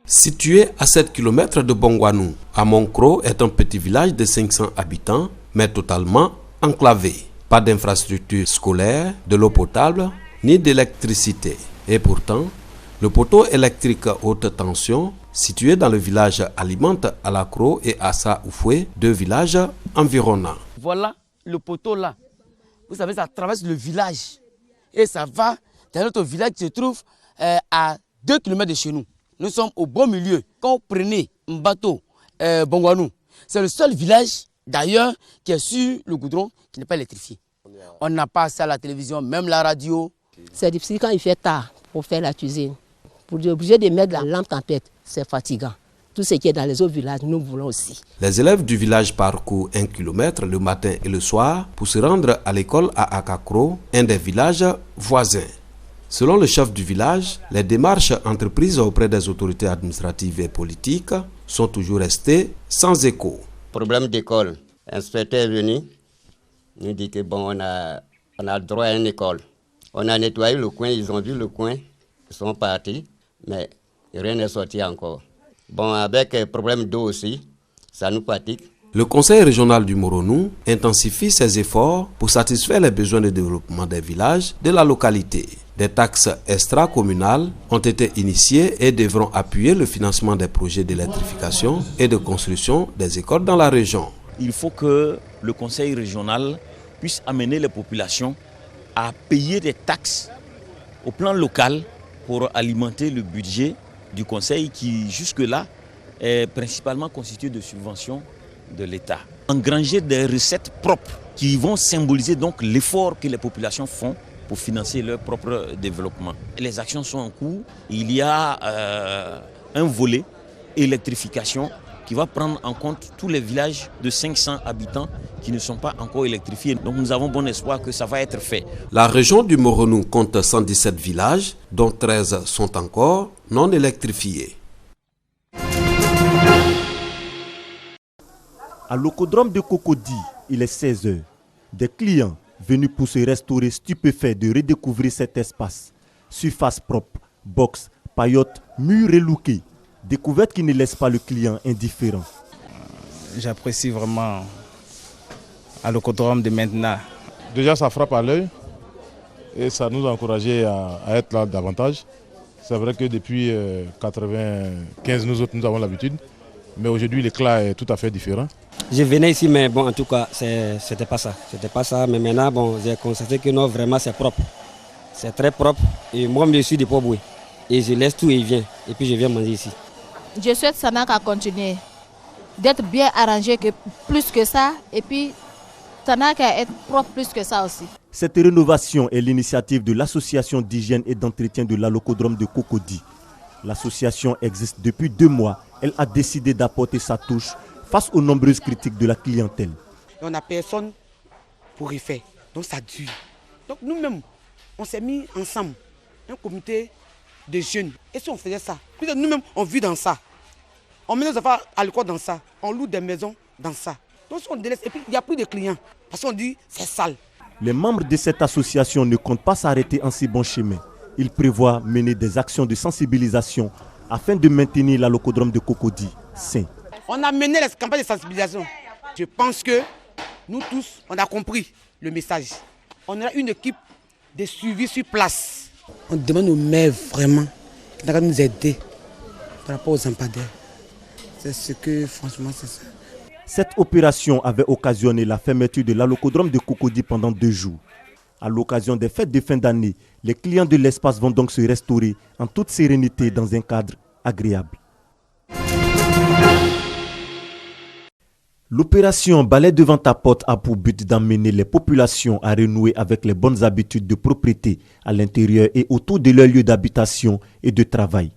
Situé à 7 km de Bongouanou, Amonkro est un petit village de 500 habitants, mais totalement enclavé. Pas d'infrastructure scolaire, de l'eau potable, ni d'électricité. Et pourtant, le poteau électrique haute tension, situé dans le village, alimente Alakro et Assa Oufoué, deux villages environnants. Voilà le poteau là. Vous savez, ça traverse le village. Et ça va dans notre village qui se trouve à 2 km de chez nous. Nous sommes au bon milieu. Quand vous prenez un bateau, Bongouanou, c'est le seul village d'ailleurs qui est sur le goudron qui n'est pas électrifié. On n'a pas ça à la télévision, même la radio. C'est difficile quand il fait tard pour faire la cuisine. Pour être obligé de mettre la lampe tempête, c'est fatigant. Tout ce qui est dans les autres villages, nous voulons aussi. Les élèves du village parcourent 1 km le matin et le soir pour se rendre à l'école à Akakro, un des villages voisins. Selon le chef du village, les démarches entreprises auprès des autorités administratives et politiques sont toujours restées sans écho. Problème d'école. L'inspecteur est venu, nous dit que bon, on a droit à une école. On a nettoyé le coin, ils ont vu le coin, ils sont partis, mais rien n'est sorti encore. Bon, avec problème d'eau aussi, ça nous fatigue. Le conseil régional du Moronou intensifie ses efforts pour satisfaire les besoins de développement des villages de la localité. Des taxes extra-communales ont été initiées et devront appuyer le financement des projets d'électrification et de construction des écoles dans la région. Il faut que le conseil régional puisse amener les populations à payer des taxes au plan local pour alimenter le budget du conseil qui jusque-là est principalement constitué de subventions de l'État. Engranger des recettes propres qui vont symboliser donc l'effort que les populations font pour financer leur propre développement. Les actions sont en cours. Il y a un volet électrification qui va prendre en compte tous les villages de 500 habitants qui ne sont pas encore électrifiés. Donc nous avons bon espoir que ça va être fait. La région du Moronou compte 117 villages, dont 13 sont encore non électrifiés. À l'Ocodrome de Cocody, il est 16 h. Des clients venus pour se restaurer stupéfaits de redécouvrir cet espace. Surface propre, box, paillotes, murs relookés. Découverte qui ne laisse pas le client indifférent. J'apprécie vraiment à l'Ocodrome de maintenant. Déjà, ça frappe à l'œil et ça nous a encouragé à être là davantage. C'est vrai que depuis 1995, nous autres, nous avons l'habitude. Mais aujourd'hui, l'éclat est tout à fait différent. Je venais ici, mais bon, en tout cas, c'était pas ça. C'était pas ça, mais maintenant, bon, j'ai constaté que non, vraiment, c'est propre. C'est très propre. Et moi, je suis de Poboué. Et je laisse tout et je viens. Et puis, je viens manger ici. Je souhaite Sanak à continuer, d'être bien arrangé plus que ça. Et puis, Sanak à être propre plus que ça aussi. Cette rénovation est l'initiative de l'association d'hygiène et d'entretien de l'Alocodrome de Cocody. L'association existe depuis 2 mois. Elle a décidé d'apporter sa touche face aux nombreuses critiques de la clientèle. On n'a personne pour y faire, donc ça dure. Donc nous-mêmes, on s'est mis ensemble, un comité de jeunes. Et si on faisait ça, nous-mêmes, on vit dans ça. On met nos affaires à l'école dans ça. On loue des maisons dans ça. Donc si on délaisse, et puis il n'y a plus de clients. Parce qu'on dit c'est sale. Les membres de cette association ne comptent pas s'arrêter en si bon chemin. Ils prévoient mener des actions de sensibilisation afin de maintenir l'Alocodrome de Cocody sain. On a mené les campagnes de sensibilisation. Je pense que nous tous, on a compris le message. On a une équipe de suivi sur place. On demande aux maires vraiment de nous aider par rapport aux lampadaires. C'est ce que, franchement, c'est ça. Cette opération avait occasionné la fermeture de l'Alocodrome de Cocody pendant 2 jours. À l'occasion des fêtes de fin d'année, les clients de l'espace vont donc se restaurer en toute sérénité dans un cadre agréable. L'opération Balai devant ta porte a pour but d'amener les populations à renouer avec les bonnes habitudes de propreté à l'intérieur et autour de leur lieu d'habitation et de travail.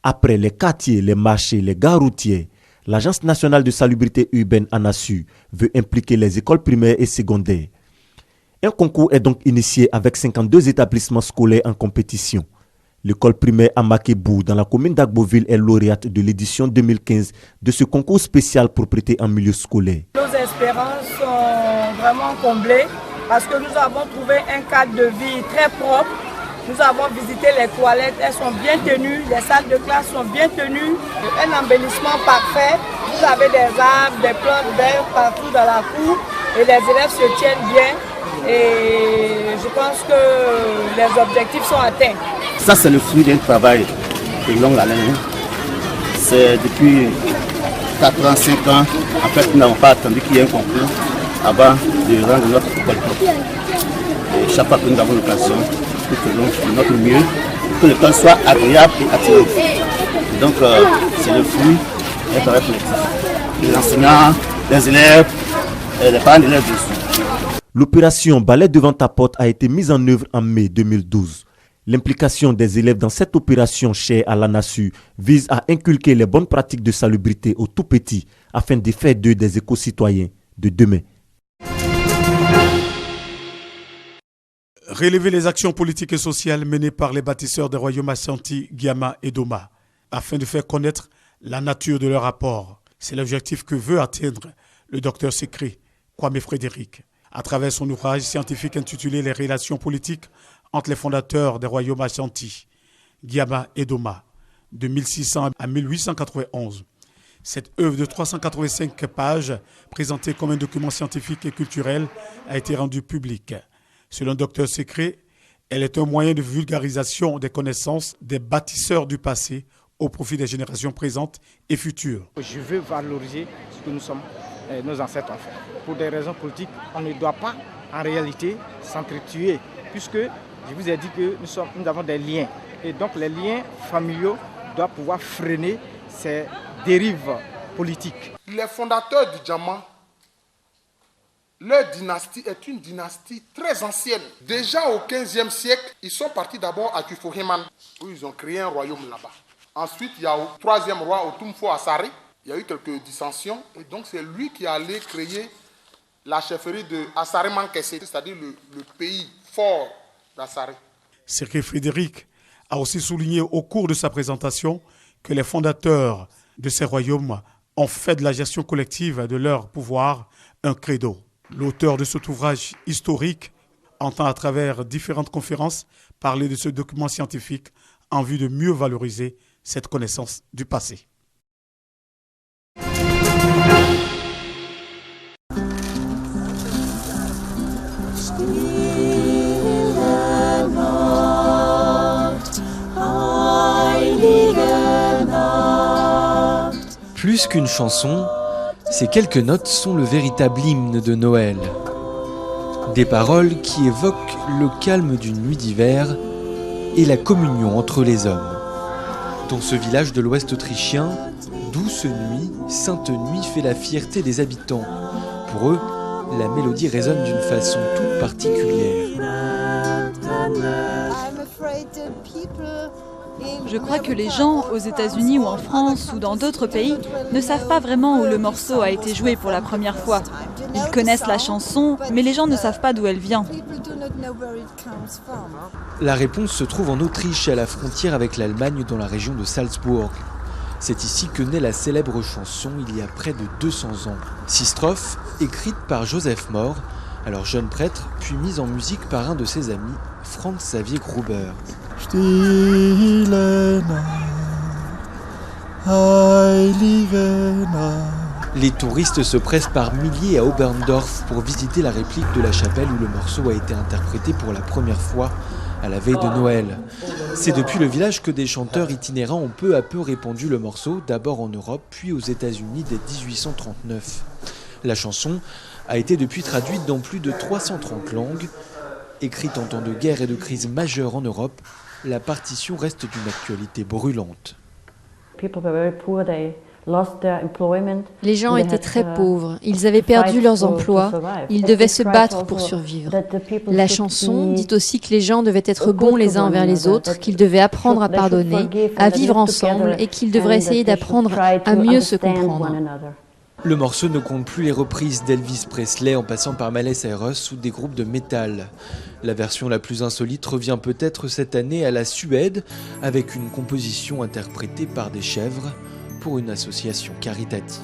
Après les quartiers, les marchés, les gares routières, l'Agence nationale de salubrité urbaine ANASU veut impliquer les écoles primaires et secondaires. Un concours est donc initié avec 52 établissements scolaires en compétition. L'école primaire Amakebou dans la commune d'Agboville est lauréate de l'édition 2015 de ce concours spécial propreté en milieu scolaire. Nos espérances sont vraiment comblées parce que nous avons trouvé un cadre de vie très propre Nous avons visité les toilettes, elles sont bien tenues, les salles de classe sont bien tenues. Un embellissement parfait. Vous avez des arbres, des plantes vertes partout dans la cour et les élèves se tiennent bien. Et je pense que les objectifs sont atteints. Ça, c'est le fruit d'un travail de longue haleine. C'est depuis 4 ans, 5 ans. En fait, nous n'avons pas attendu qu'il y ait un concours avant de rendre notre école propre. Et chaque fois que nous avons l'occasion, nous faisons de notre mieux pour que l'école soit agréable et attirante. Donc, c'est le fruit d'un travail collectif. Les enseignants, les élèves, les parents d'élèves dessus. L'opération Balai devant ta porte a été mise en œuvre en mai 2012. L'implication des élèves dans cette opération chère à l'ANASU vise à inculquer les bonnes pratiques de salubrité aux tout petits afin de faire d'eux des éco-citoyens de demain. Relever les actions politiques et sociales menées par les bâtisseurs des royaumes Ashanti, Giama et Doma, afin de faire connaître la nature de leur apport. C'est l'objectif que veut atteindre le docteur Sékré, Kwame Frédéric, à travers son ouvrage scientifique intitulé « Les relations politiques entre les fondateurs des royaumes Ashanti, Giama et Doma, de 1600 à 1891 ». Cette œuvre de 385 pages, présentée comme un document scientifique et culturel, a été rendue publique. Selon Dr Sékré, elle est un moyen de vulgarisation des connaissances des bâtisseurs du passé au profit des générations présentes et futures. Je veux valoriser ce que nous sommes, nos ancêtres ont fait. Pour des raisons politiques, on ne doit pas en réalité s'entretuer, puisque je vous ai dit que nous avons des liens. Et donc les liens familiaux doivent pouvoir freiner ces dérives politiques. Les fondateurs du Djama, leur dynastie est une dynastie très ancienne. Déjà au 15e siècle, ils sont partis d'abord à Kufuhiman, où ils ont créé un royaume là-bas. Ensuite, il y a au troisième roi, Otumfo Asare, il y a eu quelques dissensions. Et donc c'est lui qui allait créer la chefferie de Asare Mankese, c'est-à-dire le pays fort d'Asare. Sékré Frédéric a aussi souligné au cours de sa présentation que les fondateurs de ces royaumes ont fait de la gestion collective de leur pouvoir un credo. L'auteur de cet ouvrage historique entend à travers différentes conférences parler de ce document scientifique en vue de mieux valoriser cette connaissance du passé. Plus qu'une chanson, ces quelques notes sont le véritable hymne de Noël. Des paroles qui évoquent le calme d'une nuit d'hiver et la communion entre les hommes. Dans ce village de l'Ouest autrichien, douce nuit, sainte nuit fait la fierté des habitants. Pour eux, la mélodie résonne d'une façon toute particulière. Je crois que les gens, aux États-Unis ou en France ou dans d'autres pays, ne savent pas vraiment où le morceau a été joué pour la première fois. Ils connaissent la chanson, mais les gens ne savent pas d'où elle vient. La réponse se trouve en Autriche, à la frontière avec l'Allemagne, dans la région de Salzbourg. C'est ici que naît la célèbre chanson il y a près de 200 ans. 6 strophes, écrites par Joseph Mohr, alors jeune prêtre, puis mise en musique par un de ses amis, Franz Xavier Gruber. Les touristes se pressent par milliers à Oberndorf pour visiter la réplique de la chapelle où le morceau a été interprété pour la première fois à la veille de Noël. C'est depuis le village que des chanteurs itinérants ont peu à peu répandu le morceau, d'abord en Europe, puis aux États-Unis dès 1839. La chanson a été depuis traduite dans plus de 330 langues. Écrite en temps de guerre et de crise majeure en Europe, la partition reste d'une actualité brûlante. Les gens étaient très pauvres, ils avaient perdu leurs emplois, ils devaient se battre pour survivre. La chanson dit aussi que les gens devaient être bons les uns envers les autres, qu'ils devaient apprendre à pardonner, à vivre ensemble et qu'ils devraient essayer d'apprendre à mieux se comprendre. Le morceau ne compte plus les reprises d'Elvis Presley en passant par Miley Cyrus ou des groupes de métal. La version la plus insolite revient peut-être cette année à la Suède avec une composition interprétée par des chèvres pour une association caritative.